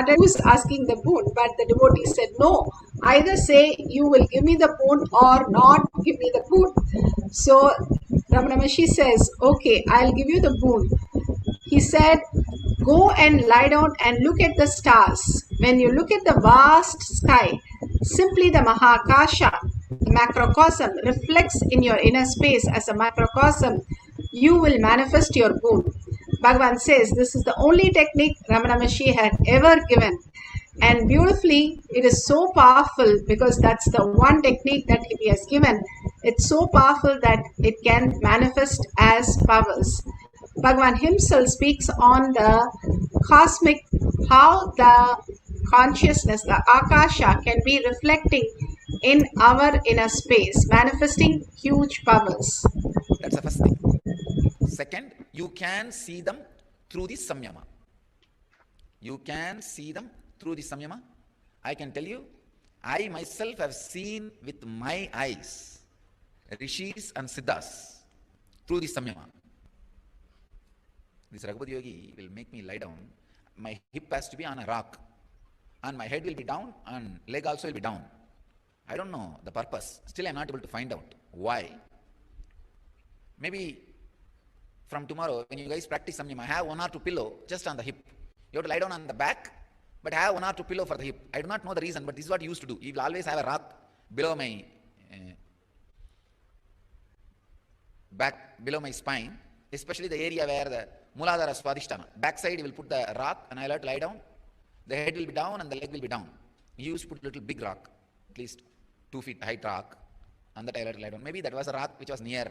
who's asking the boon, but the devotee said, no, either say you will give me the boon or not give me the boon. So Ramana Maharshi says, okay, I'll give you the boon. He said, go and lie down and look at the stars. When you look at the vast sky, simply the Mahakasha, the macrocosm, reflects in your inner space as a microcosm, you will manifest your boon. Bhagavan says this is the only technique Ramana Maharshi had ever given. And beautifully, it is so powerful because that's the one technique that he has given. It's so powerful that it can manifest as powers. Bhagavan himself speaks on the cosmic, how the consciousness, the Akasha, can be reflecting in our inner space, manifesting huge powers. That's the first thing. Second, you can see them through the samyama. You can see them through the samyama. I can tell you, I myself have seen with my eyes rishis and siddhas through the samyama. This Raghupati Yogi will make me lie down. My hip has to be on a rock, and my head will be down, and leg also will be down. I don't know the purpose. Still, I'm not able to find out why. Maybe from tomorrow, when you guys practice samyama, have one or two pillow just on the hip. You have to lie down on the back, but have one or two pillow for the hip. I do not know the reason, but this is what he used to do. He will always have a rock below my back, below my spine, especially the area where the Muladhara Swadhisthana. Backside, he will put the rock, and I will have to lie down. The head will be down, and the leg will be down. He used to put little big rock, at least 2 feet height rock, and that I will have to lie down. Maybe that was a rock which was near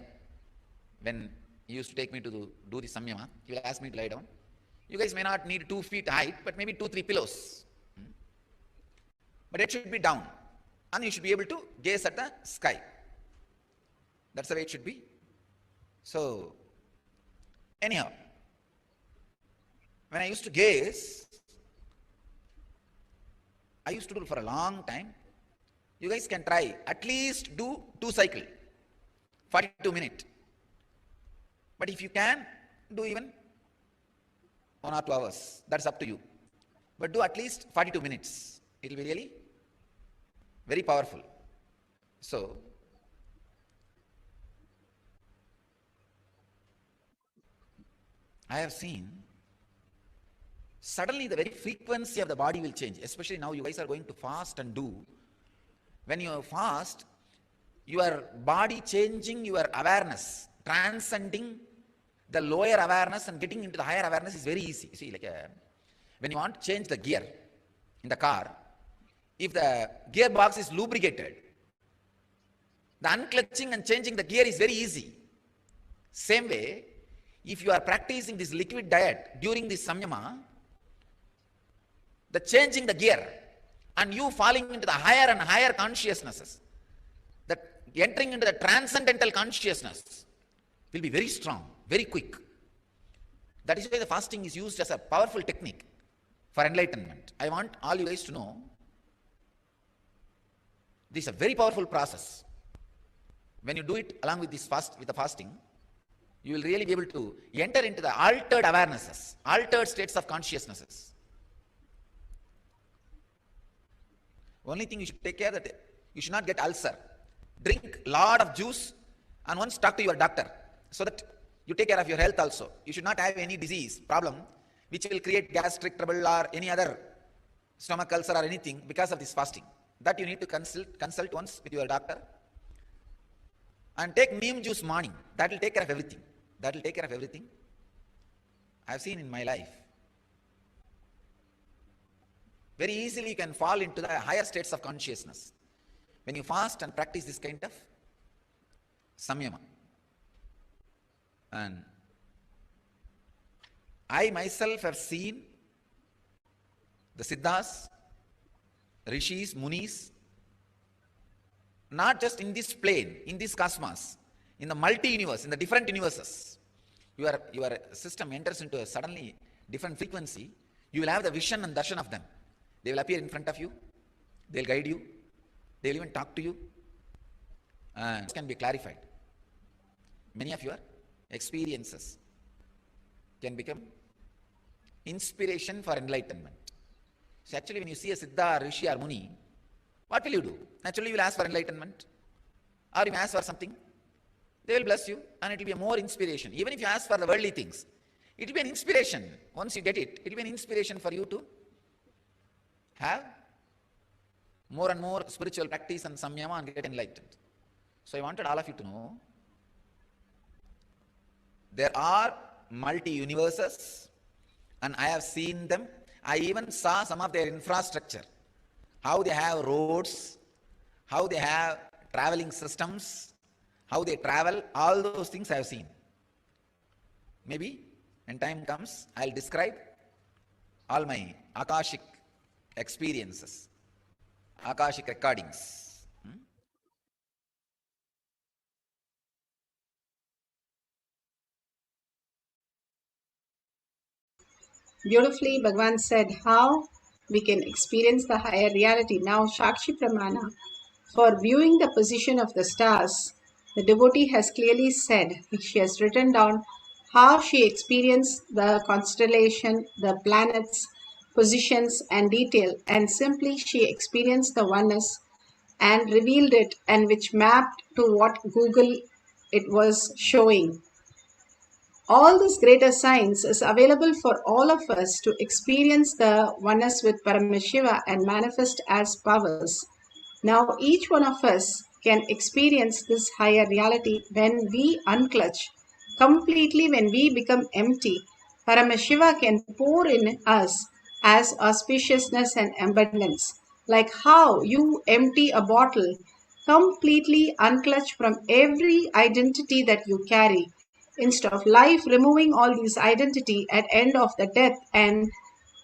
when he used to take me to do the samyama. He will ask me to lie down. You guys may not need 2 feet height, but maybe 2-3 pillows. But it should be down, and you should be able to gaze at the sky. That's the way it should be. So, anyhow, when I used to gaze, I used to do it for a long time. You guys can try, at least do 2 cycles, 42 minutes. But if you can, do even 1 or 2 hours. That's up to you. But do at least 42 minutes. It will be really very powerful. So, I have seen suddenly the very frequency of the body will change. Especially now you guys are going to fast and do. When you fast, your body changing your awareness, transcending the lower awareness and getting into the higher awareness is very easy. See, like when you want to change the gear in the car, if the gearbox is lubricated, the unclutching and changing the gear is very easy. Same way, if you are practicing this liquid diet during this samyama, the changing the gear and you falling into the higher and higher consciousnesses, that entering into the transcendental consciousness will be very strong, very quick. That is why the fasting is used as a powerful technique for enlightenment. I want all you guys to know this is a very powerful process. When you do it along with this with the fasting, you will really be able to enter into the altered awarenesses, altered states of consciousnesses. Only thing you should take care that you should not get ulcer. Drink lot of juice and once talk to your doctor so that you take care of your health also. You should not have any disease, problem, which will create gastric trouble or any other stomach ulcer or anything because of this fasting. That you need to consult once with your doctor. And take neem juice morning. That will take care of everything. That will take care of everything. I have seen in my life. Very easily you can fall into the higher states of consciousness when you fast and practice this kind of samyama. And I myself have seen the Siddhas, Rishis, Munis, not just in this plane, in this cosmos, in the multi-universe, in the different universes. Your system enters into a suddenly different frequency. You will have the vision and darshan of them. They will appear in front of you. They will guide you. They will even talk to you. And this can be clarified. Many of your experiences can become inspiration for enlightenment. So actually when you see a Siddha, Rishi or Muni, what will you do? Naturally you will ask for enlightenment or you may ask for something. They will bless you and it will be a more inspiration. Even if you ask for the worldly things, it will be an inspiration. Once you get it, it will be an inspiration for you to have more and more spiritual practice and samyama and get enlightened. So I wanted all of you to know, there are multi-universes and I have seen them. I even saw some of their infrastructure, how they have roads, how they have traveling systems, how they travel, all those things I have seen. Maybe when time comes, I'll describe all my Akashic experiences, Akashic recordings. Beautifully, Bhagavan said how we can experience the higher reality. Now, Shakshi Pramana, for viewing the position of the stars, the devotee has clearly said, she has written down how she experienced the constellation, the planets, positions and detail, and simply she experienced the oneness and revealed it, and which mapped to what Google it was showing. All this greater science is available for all of us to experience the oneness with Paramashiva and manifest as powers. Now each one of us can experience this higher reality when we unclutch. Completely when we become empty, Paramashiva can pour in us as auspiciousness and abundance. Like how you empty a bottle, completely unclutch from every identity that you carry. Instead of life removing all these identity at end of the death, and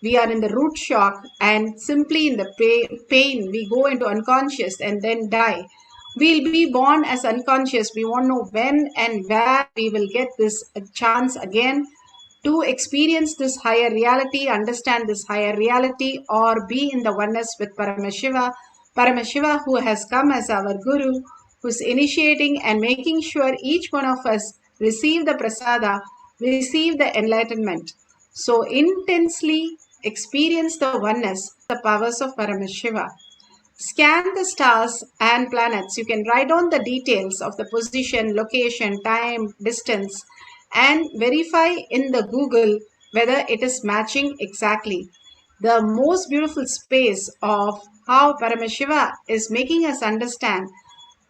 we are in the root shock and simply in the pain we go into unconscious and then die. We'll be born as unconscious. We won't know when and where we will get this chance again to experience this higher reality, understand this higher reality, or be in the oneness with Paramashiva. Paramashiva, who has come as our Guru, who's initiating and making sure each one of us receive the prasada, receive the enlightenment. So intensely experience the oneness, the powers of Paramashiva. Scan the stars and planets. You can write down the details of the position, location, time, distance, and verify in the Google whether it is matching exactly. The most beautiful space of how Paramashiva is making us understand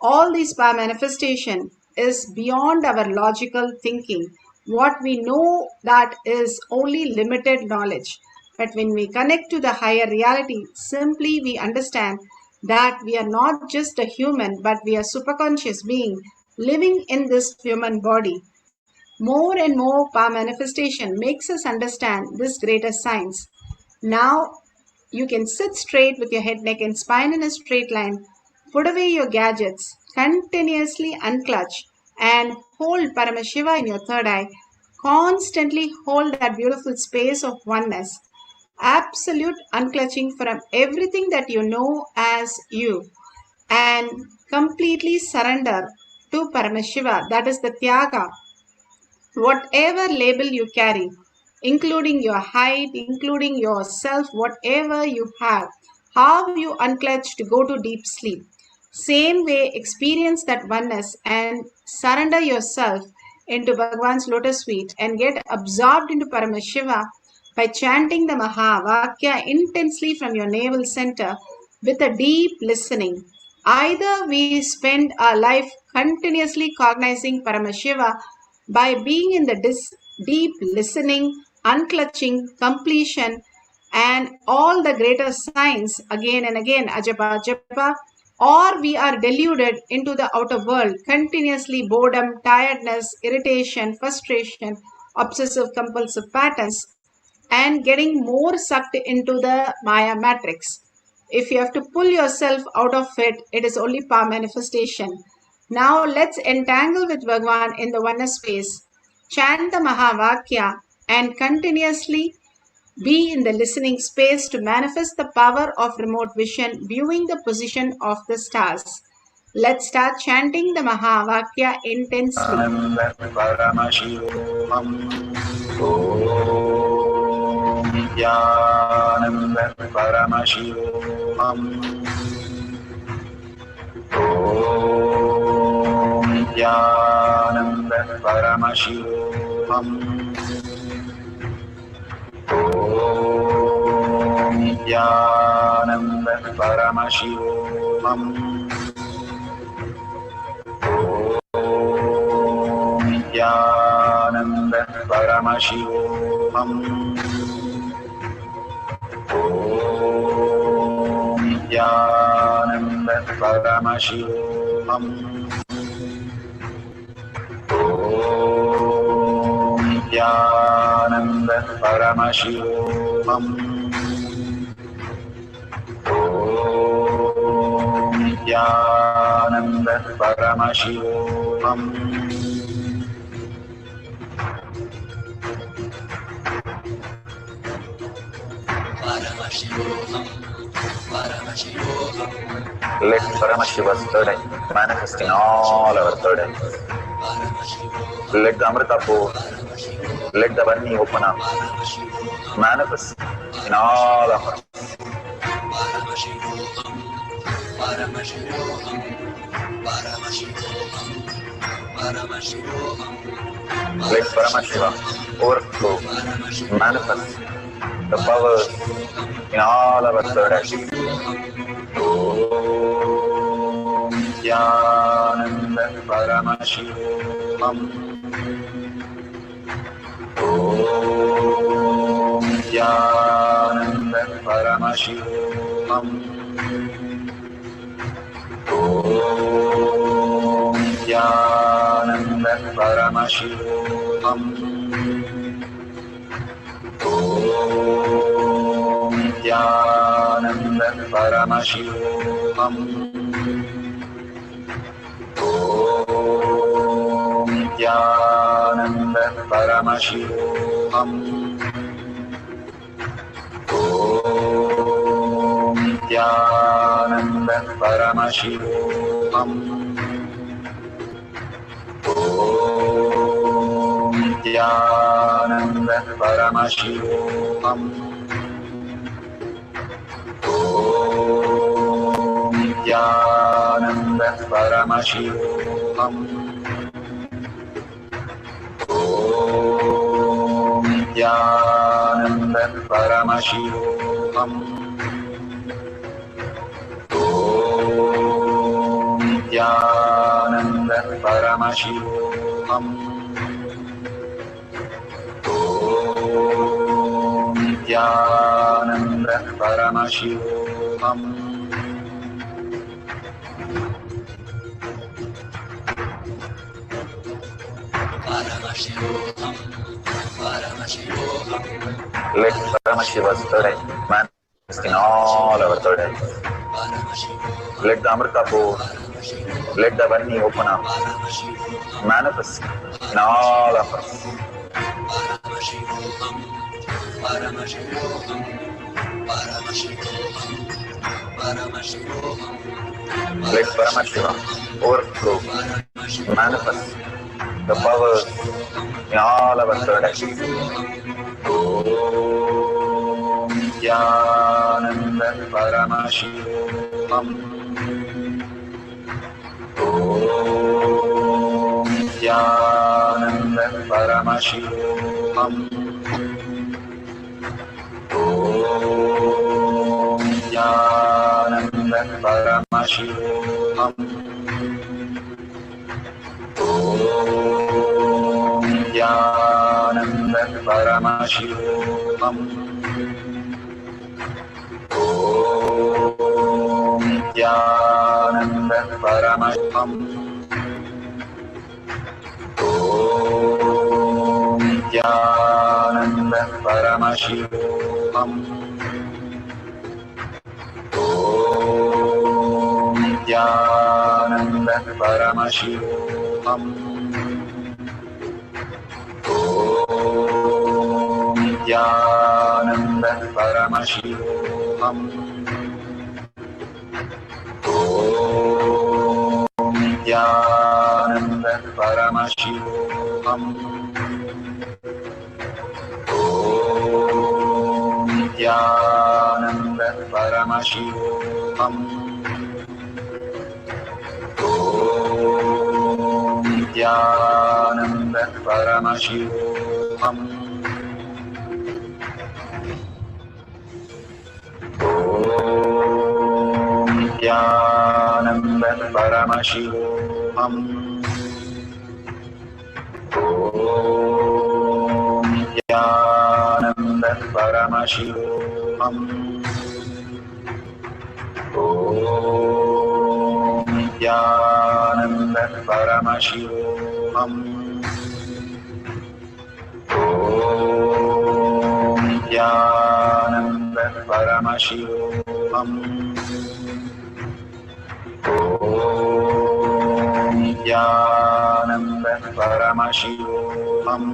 all these power manifestation is beyond our logical thinking. What we know that is only limited knowledge. But when we connect to the higher reality, simply we understand that we are not just a human, but we are superconscious being living in this human body. More and more power manifestation makes us understand this greater science. Now you can sit straight with your head, neck and spine in a straight line. Put away your gadgets, continuously unclutch and hold Paramashiva in your third eye. Constantly hold that beautiful space of oneness. Absolute unclutching from everything that you know as you. And completely surrender to Paramashiva. That is the Tyaga. Whatever label you carry, including your height, including yourself, whatever you have, how you unclutch to go to deep sleep. Same way, experience that oneness and surrender yourself into Bhagwan's lotus feet and get absorbed into Paramashiva by chanting the Mahavakya intensely from your navel center with a deep listening. Either we spend our life continuously cognizing Paramashiva by being in the deep listening, unclutching, completion, and all the greater signs again and again, ajapa, ajapa, or we are deluded into the outer world, continuously boredom, tiredness, irritation, frustration, obsessive compulsive patterns, and getting more sucked into the Maya matrix. If you have to pull yourself out of it, it is only power manifestation. Now let's entangle with Bhagwan in the oneness space, chant the Mahavakya, and continuously be in the listening space to manifest the power of remote vision, viewing the position of the stars. Let's start chanting the Mahavakya intensely. Paramashivoham. Om Nithyananda Paramashivoham. Om Nithyananda Paramashivoham. Om Nithyananda Paramashivoham. Om Nithyananda Paramashivoham. Om Nithyananda Paramashivoham. Om Nithyananda Paramashivoham. Om Nithyananda Paramashivoham. Paramashivoham, Paramashivoham. Let Paramashiva's third eye manifest in all our third eyes. Let the Amrita pour, let the Varni open up, manifest in all of us. Paramashivoham, Paramashivoham, Paramashivoham, Paramashivoham. Let Paramashiva overflow, manifest the powers in all our third eyes. Om Nithyananda Paramashivoham. Om Nithyananda Paramashivoham. Om Nithyananda Paramashivoham. Om Nithyananda Paramashivoham. Om Nithyananda Paramashivoham. Om Nithyananda Paramashivoham. Om Nithyananda Paramashivoham. Om Nithyananda Paramashivoham. Om Nithyananda Paramashivoham. Om Nithyananda Paramashivoham. Om Nithyananda Paramashivoham. Paramashivoham, Paramashivoham. Let Paramashiva's third eye manifest in all our third eyes. Let the Amrita pour, let the Varni open up, manifest in all of us. Paramashivoham, Paramashivoham, Paramashivoham, Paramashivoham. Let Paramashiva overflow, manifest the powers in all our third eyes. Om Nithyananda Paramashivoham. Om Nithyananda Paramashivoham. Om Nithyananda Paramashivoham. Om Nithyananda Paramashivoham. Om Nithyananda Paramashivoham. Om Nithyananda Paramashivoham. Om Nithyananda Paramashivoham. Om Nithyananda Paramashivoham. Om Nithyananda Paramashivoham. Om Paramashivoham. Om Nithyananda Paramashivoham. Om Nithyananda Paramashivoham. Om Nithyananda Paramashivoham. Om Nithyananda Paramashivoham. Om Nithyananda Paramashivoham. Om Nithyananda Paramashivoham. Om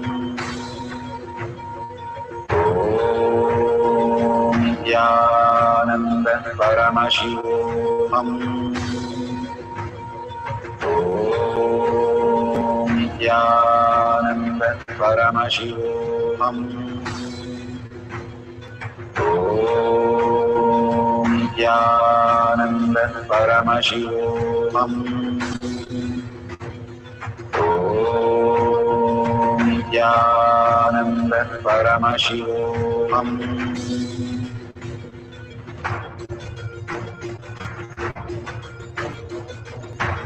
Nithyananda Paramashivoham. Om Nithyananda Paramashivoham. Om Nithyananda Paramashivoham. Om Nithyananda Paramashivoham.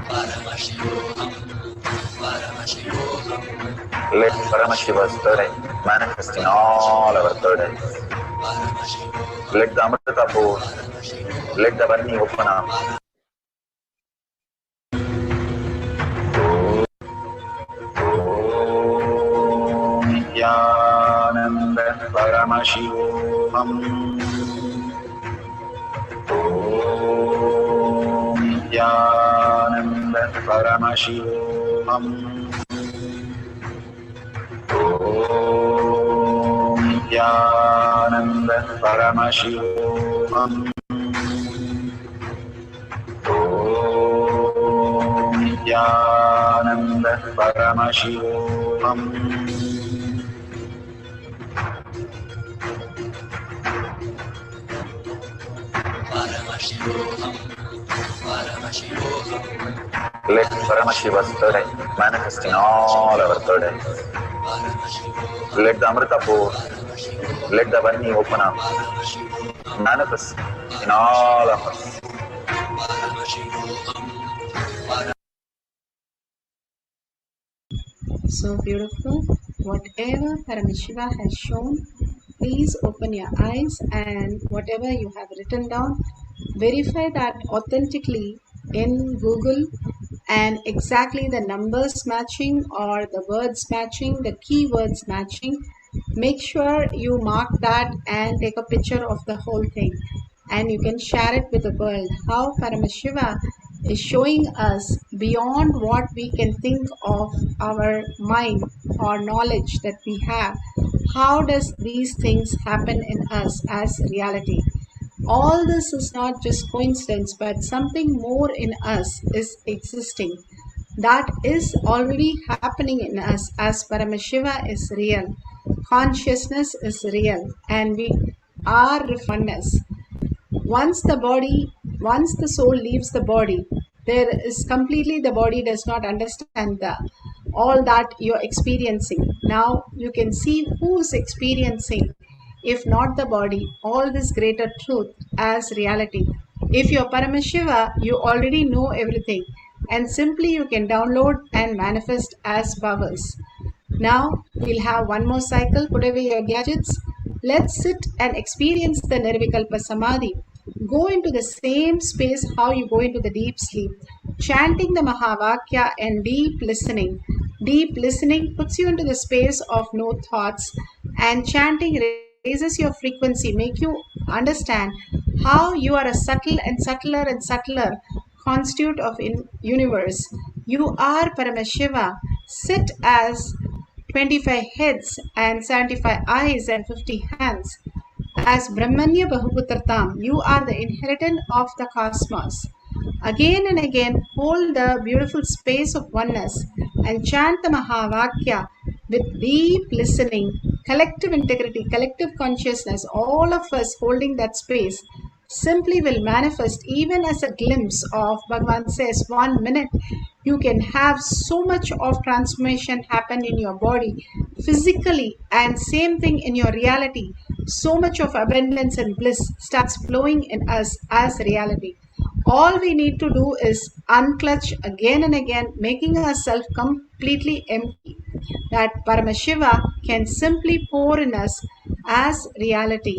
Paramashivoham. Paramashivoham. Let Paramashiva's third eye manifest in all our third eyes. Paramashivoham. Let the Amrita pour. Let the Varni open up. Om Nithyananda Paramashivoham. Om Nithyananda Paramashivoham. Om Nithyananda Paramashivoham. Om Nithyananda Paramashivoham. Paramashivoham. Paramashivoham. Let Paramashiva's third eye manifest in all our third eyes. Paramashivoham. Let the Amrita pour. Let the Varni open up. Paramashivoham. Manifest in all of us. Paramashivoham. So beautiful. Whatever Paramashiva has shown, please open your eyes, and whatever you have written down, verify that authentically in Google, and exactly the numbers matching or the words matching, the keywords matching. Make sure you mark that and take a picture of the whole thing, and you can share it with the world. How Paramashiva is showing us beyond what we can think of our mind or knowledge that we have. How does these things happen in us as reality? All this is not just coincidence, but something more in us is existing. That is already happening in us, as Paramashiva is real. Consciousness is real, and we are oneness. Once the soul leaves the body, there is completely, the body does not understand all that you're experiencing. Now you can see who is experiencing, if not the body, all this greater truth as reality. If you're Paramashiva, you already know everything, and simply you can download and manifest as powers. Now we'll have one more cycle. Put away your gadgets. Let's sit and experience the Nirvikalpa Samadhi. Go into the same space how you go into the deep sleep, chanting the Mahavakya and deep listening. Deep listening puts you into the space of no thoughts, and chanting raises your frequency, make you understand how you are a subtle and subtler and subtler constitute of universe. You are Paramashiva. Sit as 25 heads and 75 eyes and 50 hands. As Brahmanya Bahuputratam, you are the inheritant of the cosmos. Again and again, hold the beautiful space of oneness and chant the Mahavakya with deep listening, collective integrity, collective consciousness, all of us holding that space. simply will manifest even as a glimpse of, Bhagavan says, 1 minute, you can have so much of transformation happen in your body physically, and same thing in your reality. So much of abundance and bliss starts flowing in us as reality. All we need to do is unclutch again and again, making ourselves completely empty. That Paramashiva can simply pour in us as reality.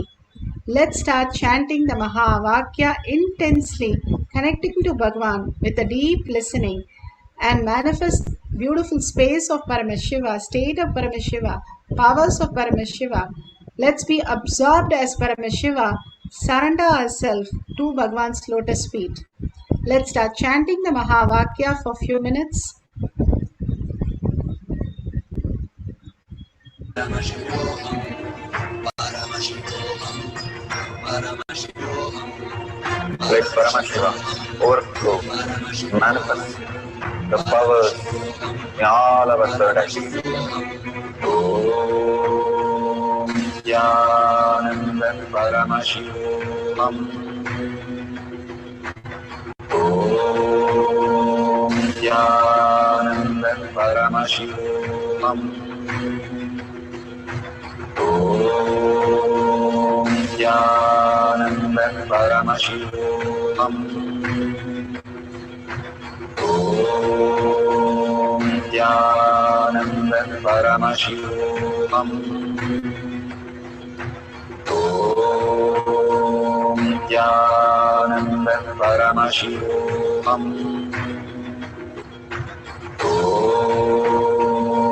Let's start chanting the Mahavakya intensely, connecting to Bhagavan with a deep listening, and manifest beautiful space of Paramashiva, state of Paramashiva, powers of Paramashiva. Let's be absorbed as Paramashiva, surrender ourselves to Bhagavan's lotus feet. Let's start chanting the Mahavakya for a few minutes. Paramashivoham, Paramashivoham, Paramashivoham, Let Paramashiva overflow, manifest the powers in all our third eye. Om Nithyananda Paramashivam. Om Nithyananda Paramashivam. Om Nithyananda Paramashivoham. Om Nithyananda Paramashivoham. Om Nithyananda Paramashivoham.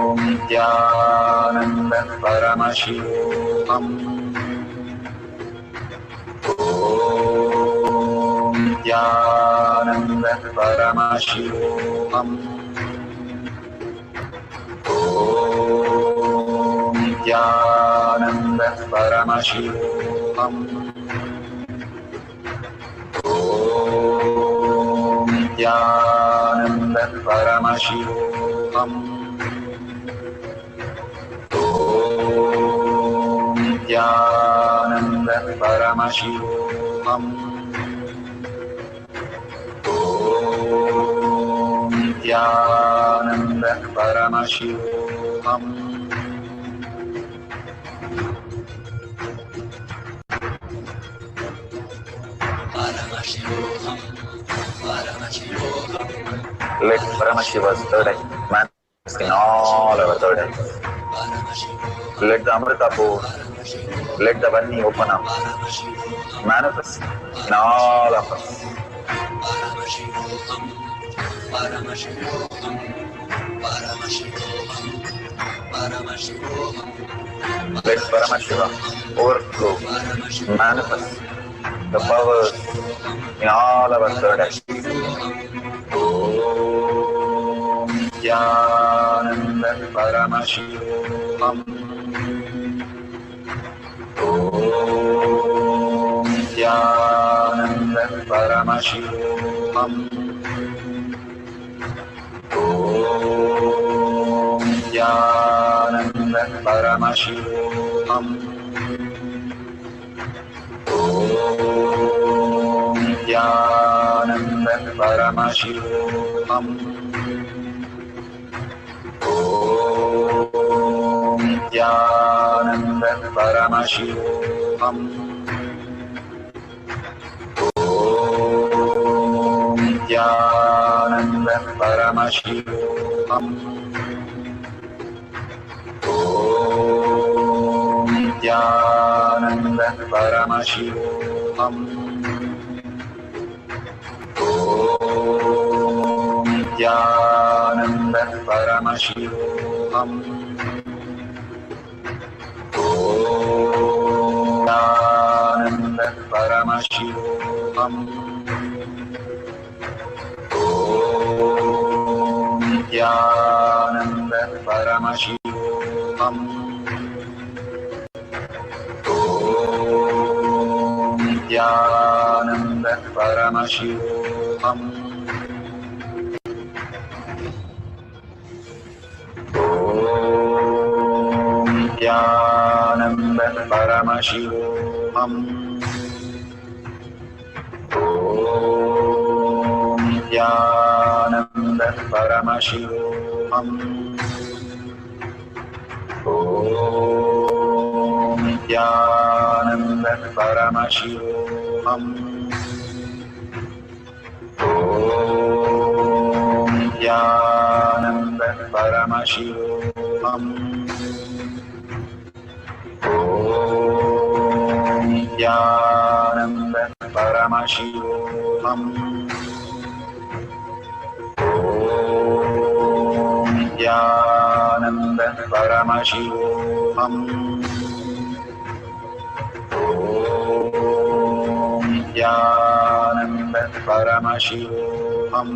Om Nithyananda Paramashivoham. Om Nithyananda Paramashivoham. Om Nithyananda Paramashivoham. Om Nithyananda Paramashivoham. Om Nithyananda Paramashivoham. Om Nithyananda Paramashivoham. Paramashivoham, Paramashivoham, Let Paramashiva's third eye manifest in all our third eyes. Paramashivoham, Let the Amrita pour, let the Varni open up, Paramashivoham, manifest in all of us. Paramashivoham, Paramashivoham, Paramashivoham, Paramashivoham, Let Paramashiva overflow, manifest the powers in all our third eyes. Om Nithyananda Paramashivoham. Om Nithyananda Paramashivoham. Om Nithyananda Paramashivoham. Om Nithyananda Paramashivoham. Om Nithyananda Paramashivoham. Om Nithyananda Paramashivoham. Om Nithyananda Paramashivoham. Om Nithyananda Paramashivoham. Om Nithyananda Paramashivoham. Om Nithyananda Paramashivoham. Om Nithyananda Paramashivoham. Om Nithyananda Paramashivoham. Nithyananda Paramashivoham. Om Nithyananda Paramashivoham. Om Nithyananda Paramashivoham. Om Nithyananda Paramashivoham. Om Nithyananda Paramashivoham. Om Nithyananda Paramashivoham.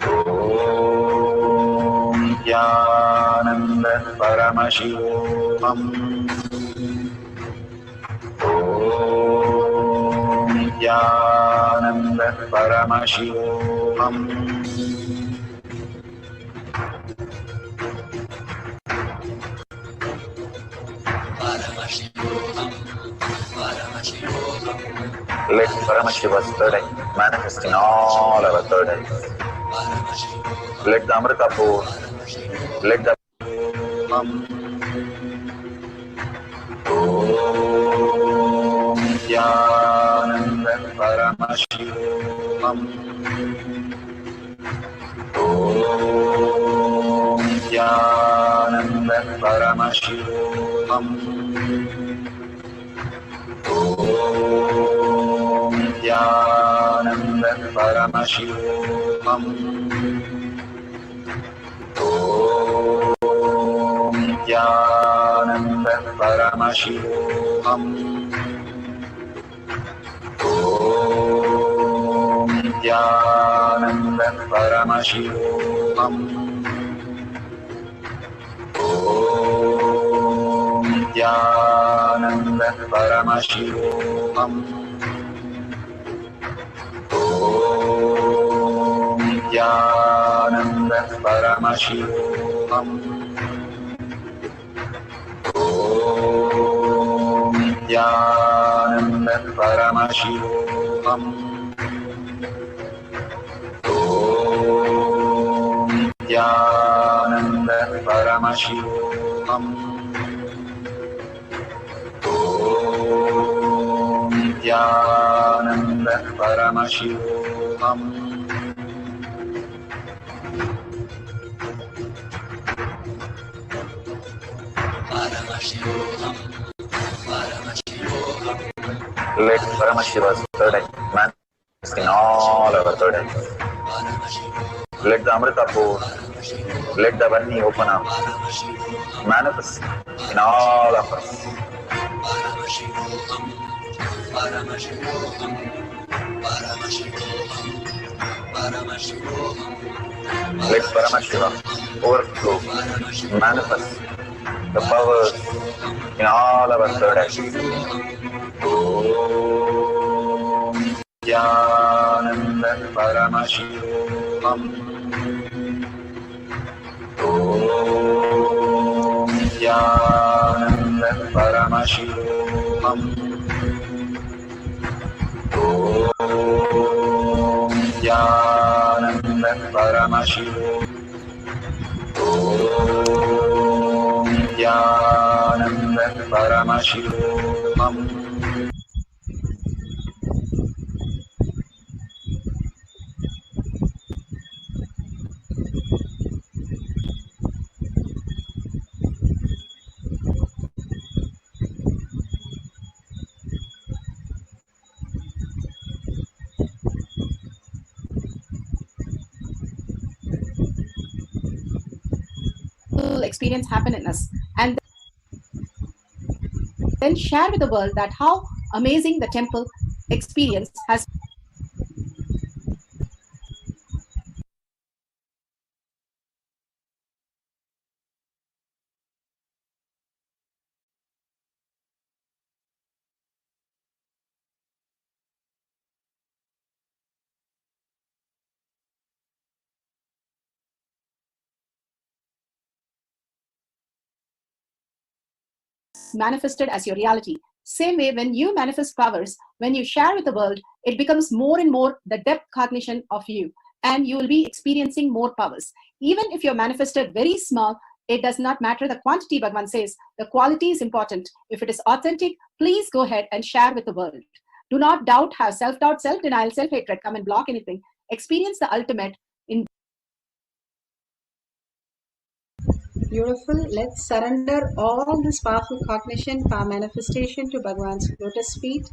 Om Nithyananda Paramashivoham. Om Nithyananda Paramashivoham. Paramashivoham. Paramashivoham. Let Paramashiva's third eye manifest in all our third eyes. Paramashivoham. Let the Amrita pour, let the Om Nithyananda Paramashivoham. Om Nithyananda Paramashivoham. Om Nithyananda Paramashivoham. Om Nithyananda Paramashivoham. Om Nithyananda Paramashivoham. Om Nithyananda Paramashivoham. Om Nithyananda Paramashivoham. Om Nithyananda Paramashivoham. Om Nithyananda Paramashivoham. Om Nithyananda Paramashivoham. Paramashivoham. Paramashivoham. Let Paramashiva's third eye manifest in all our third eyes. Paramashivoham. Let the Amrita pour, let the Varni open up, Paramashivoham. manifest in all of us. Paramashivoham. Paramashivoham. Paramashivoham. Paramashivoham. Let Paramashiva overflow, manifest the powers in all our third eyes. Om Nithyananda Paramashivoham. Om Nithyananda Paramashivoham. Om Nithyananda Paramashivoham. Om Nithyananda Paramashivoham. Experience happen in us, and then share with the world that how amazing the temple experience has manifested as your reality. Same way, when you manifest powers, when you share with the world, it becomes more and more the depth cognition of you, and you will be experiencing more powers. Even if you're manifested very small, it does not matter the quantity, Bhagavan says. The quality is important. If it is authentic, please go ahead and share with the world. Do not doubt, have self-doubt, self-denial, self-hatred, come and block anything. Experience the ultimate in. Beautiful. Let's surrender all this powerful cognition, power manifestation to Bhagwan's lotus feet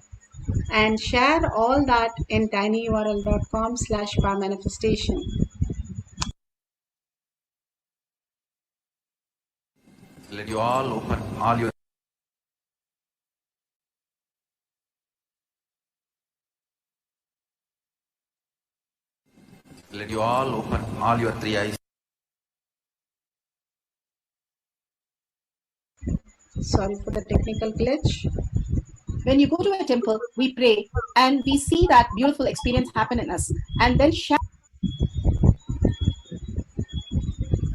and share all that in tinyurl.com/power manifestation. Let you all open all your three eyes. Sorry for the technical glitch. When you go to a temple, we pray and we see that beautiful experience happen in us, and then share.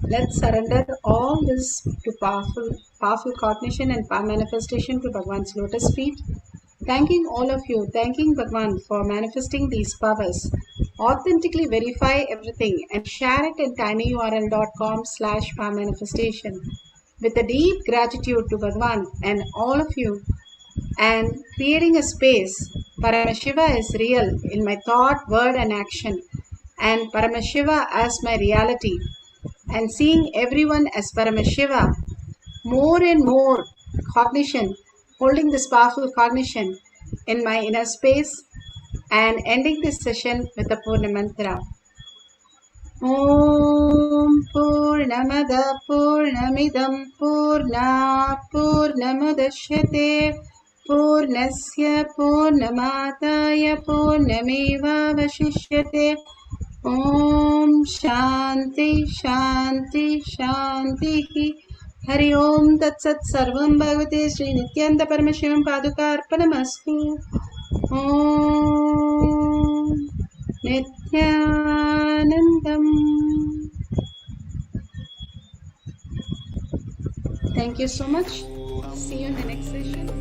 Let's surrender all this to powerful cognition and power manifestation to Bhagwan's lotus feet. Thanking all of you, thanking Bhagwan for manifesting these powers. Authentically verify everything and share it in tinyurl.com/power manifestation. With a deep gratitude to Bhagwan and all of you, and creating a space. Paramashiva is real in my thought, word, and action, and Paramashiva as my reality, and seeing everyone as Paramashiva, more and more cognition, holding this powerful cognition in my inner space, and ending this session with a Purna mantra. Om Purnamada Purnamidam Purnat Purnamudashyate Purnasya Purnamataya Purnameva Vashishyate. Om Shanti Shanti Shanti. Hari Om Tat Sat Sarvam Bhagavate Sri Nithyananda Paramashivam Padukarpanamastu. Om Nithyanandam. Thank you so much. See you in the next session.